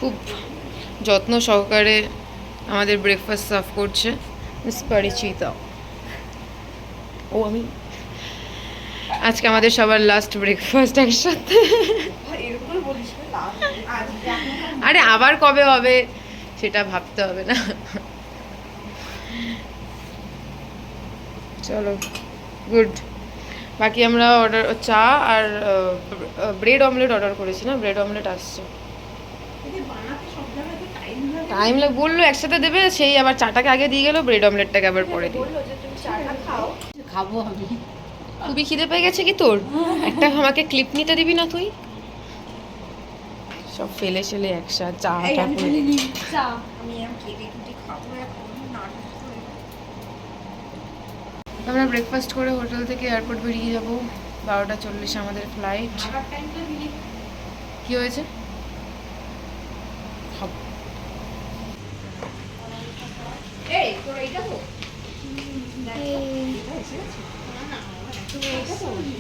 খুব যত্ন সহকারে আমাদের ব্রেকফাস্ট সার্ভ করছে মিস পরিচিতা। ও আমি আজকে আমাদের সবার লাস্ট ব্রেকফাস্ট একসাথে। আরে আবার কবে হবে সেটা ভাবতে হবে না। চলো গুড। বাকি আমরা অর্ডার চা আর ব্রেড অমলেট অর্ডার করেছি না, ব্রেড অমলেট আসছে। টাইম লাগে বললো একসাথে দেবে, সেই আবার চাটাকে আগে দিয়ে গেলো, ব্রেড অমলেটটাকে আবার পরে দিই। খাবো আমি। খুবই খিদে পেয়ে গেছে কি তোর? একটা আমাকে ক্লিপ নিতে দিবি না তুই? সব ফেলে ফেলে একসাথে চা আমরা ব্রেকফাস্ট করে হোটেল থেকে এয়ারপোর্ট বেরিয়ে যাব। 12:40 আমাদের ফ্লাইট। কি হয়েছে?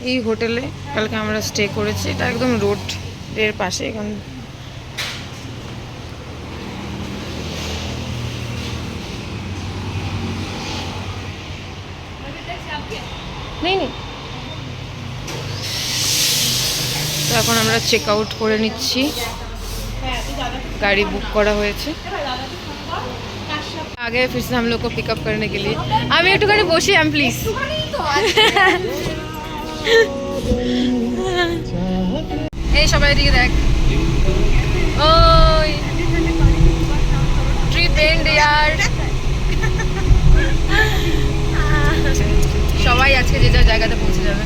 এই হোটেলে কালকে আমরা স্টে করেছি, এটা একদম রোডের পাশে। এখন নেই নেই, তো এখন আমরা চেক আউট করে নিচ্ছি। गाड़ी बुक करा हुए आगे फिर से हम लोग को पिकअप करने के लिए আমি একটুখানি বসি আম প্লিজ। এই সবাই এদিকে দেখ, ওই ট্রিপ এন্ড ইয়ার। সবাই আজকে যে যার জায়গাতে পৌঁছে যাবে।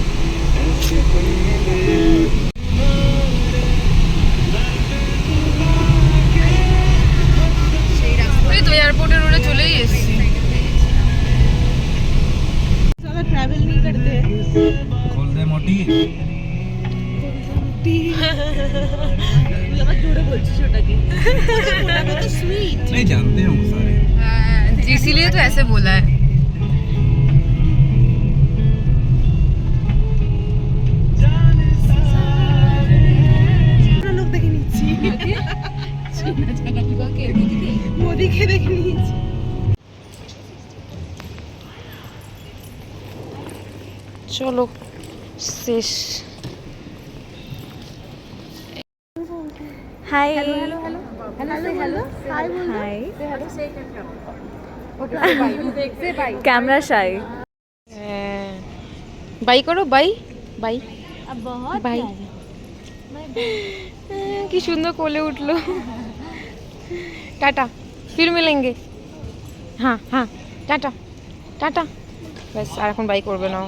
तो एयरपोर्ट रोड चले ही ज्यादा ट्रैवल नहीं करते हैं। खोल दे मोटी लगा जोड़े बोलছি छोटा की मोटा में तो स्वीट नहीं जानते हम सारे, इसीलिए तो ऐसे बोला है। लोग देखे नीचे मोदी के देखे नीचे। चलो शेष। Hi hello hello hello hello hello hi hi hello से ओके से बाय देख से बाय कैमरा शाई। बाई करो, बाई बाई अब बहुत बाई। কি সুন্দর কোলে উঠলো। টাটা, फिर मिलेंगे। हाँ हाँ টাটা টাটা। ব্যাস আর এখন বাই করবে না।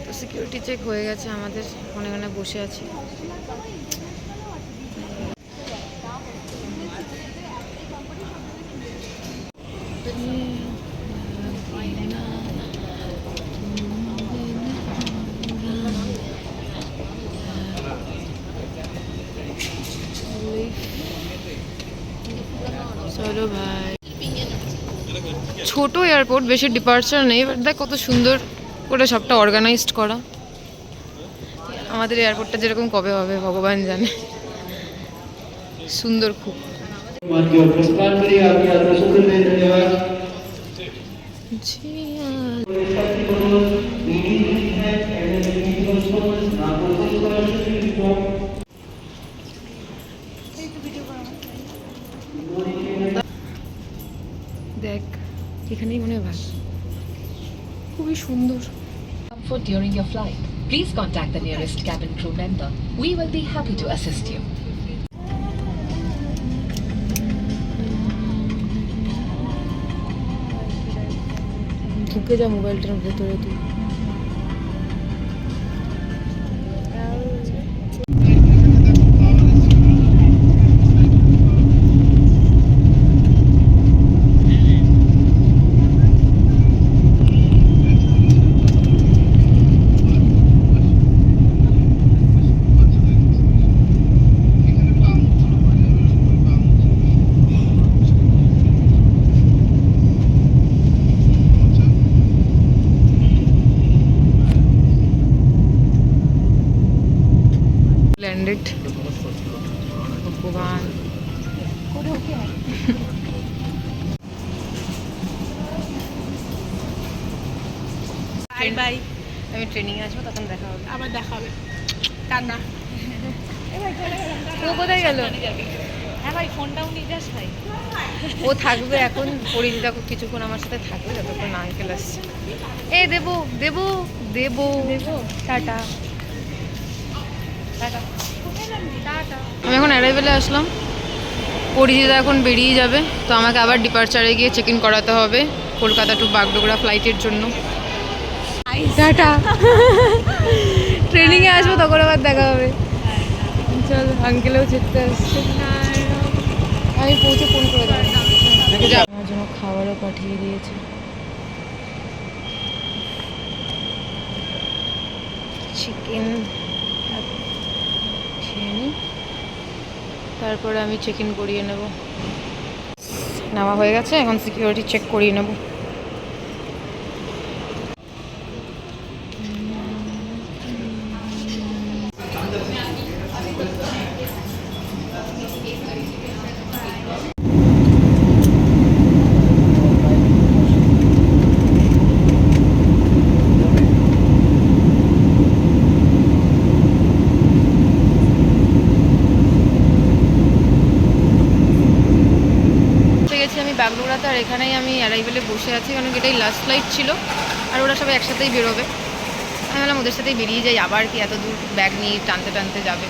তো সিকিউরিটি চেক হয়ে গেছে আমাদের, এখন এখানে বসে আছি। চলো ভাই, ছোট এয়ারপোর্ট, বেশি ডিপার্চার নেই, বাট দেখ কত সুন্দর করে সবটা অর্গানাইজড করা। আমাদের এয়ারপোর্টটা যেরকম কবে হবে ভগবান জানে, সুন্দর খুব। দেখ এখানেই মনে হয় ভালো, খুবই সুন্দর। Comfort during your flight. Please contact the nearest cabin crew member. We will be happy to assist you. ঢুকে যা মোবাইলটার ভেতরে তুই। ভগবান। বাই বাই, আমি ট্রেনিংয়ে আসবো, তখন দেখা হবে। আবার দেখা হবে। টাটা। ও কোথায় গেল? হ্যাঁ ভাই, ফোনটাও নিয়ে যাস ভাই। ও থাকবে এখন, পরিচিতা কিছুক্ষণ আমার সাথে থাকবে যতক্ষণ না আঙ্কেল আসছে। এ দেবো দেবো দেবো দেবো, টাটা টাটা টাটা। আমি এখন অ্যারাইভেলে আসলাম, পরিচিতা এখন বেরিয়ে যাবে, তো আমাকে আবার ডিপার্চারে গিয়ে চেক ইন করাতে হবে কলকাতা টু বাগডোগরা ফ্লাইটের জন্য। টাটা। ট্রেনিংয়ে আসবো, তখন আবার দেখা হবে। চল, আঙ্কেলেও চেকতে আসছে। আমি পৌঁছে ফোন করে দেবো। আমার জন্য খাবারও পাঠিয়ে দিয়েছে। চিকেন খেয়ে নিই, তারপরে আমি চেক ইন করিয়ে নেব। নেওয়া হয়ে গেছে, এখন সিকিউরিটি চেক করিয়ে নেব। গেছি আমি বাগডোগরাতে, আর এখানেই আমি অ্যারাইভেলে বসে আছি, কারণ এটাই লাস্ট ফ্লাইট ছিল, আর ওরা সবাই একসাথেই বেরোবে। আমি ভাবলাম ওদের সাথেই বেরিয়ে যাই, আবার কি এত দূর ব্যাগ নিয়ে টানতে টানতে যাবে।